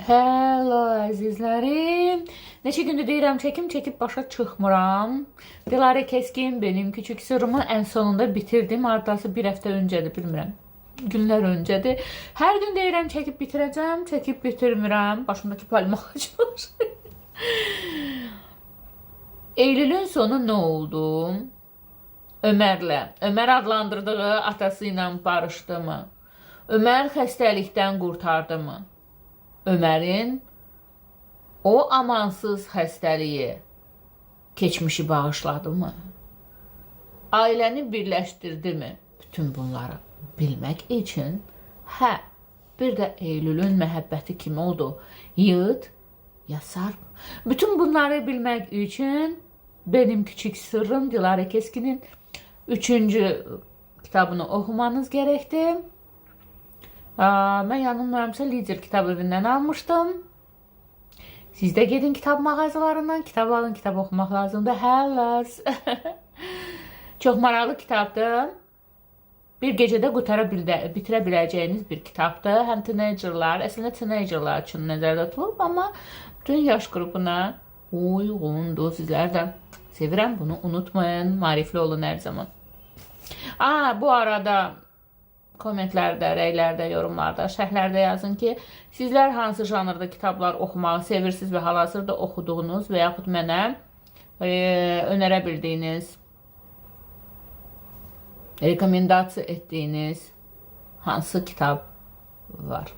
Hello əzizlərim. Neçə gündür deyirəm çəkib başa çıxmıram. Dilarə Keskin benim küçük sırrımı ən sonunda bitirdim. Artısı bir həftə öncədir, bilmirəm. Günlər öncədir. Hər gün deyirəm çəkib bitirəcəm, çəkib bitirmirəm. Başımdakı palma ağacı. Eylülün sonu nə oldu? Ömər adlandırdığı atası ilə barışdı mı? Ömər xəstəlikdən qurtardı mı? Ömərin o amansız xəstəliyi keçmişi bağışladı mı? Ailəni birləşdirdi mi? Bütün bunları bilmək üçün, bir də Eylülün məhəbbəti kim oldu? Yığıt, ya sarp. Bütün bunları bilmək üçün benim küçük sırrım Dilarə Keskin'in 3-cü kitabını oxumanız gərəkdir. Mən yanılmıramsa Lider kitab evindən almışdım. Siz də gedin kitab mağazalarından kitab alın, kitab oxumaq lazımdır. Hellas. Çox maraqlı kitabdır. Bir gecədə bitirə biləcəyiniz bir kitabdır. Həm teenagerlar, əslində teenagerlar üçün nəzərdə tutulub, amma bütün yaş qrupuna uyğundur. Sizlər də sevirəm, bunu unutmayın. Marifli olun hər zaman. Bu arada kommentlərdə, rəylərdə, yorumlarda, şərhlərdə yazın ki, sizlər hansı janrda kitablar oxumağı sevirsiniz və hal-hazırda oxuduğunuz və yaxud mənə önərə bildiyiniz, rekomendasiya etdiyiniz hansı kitab var?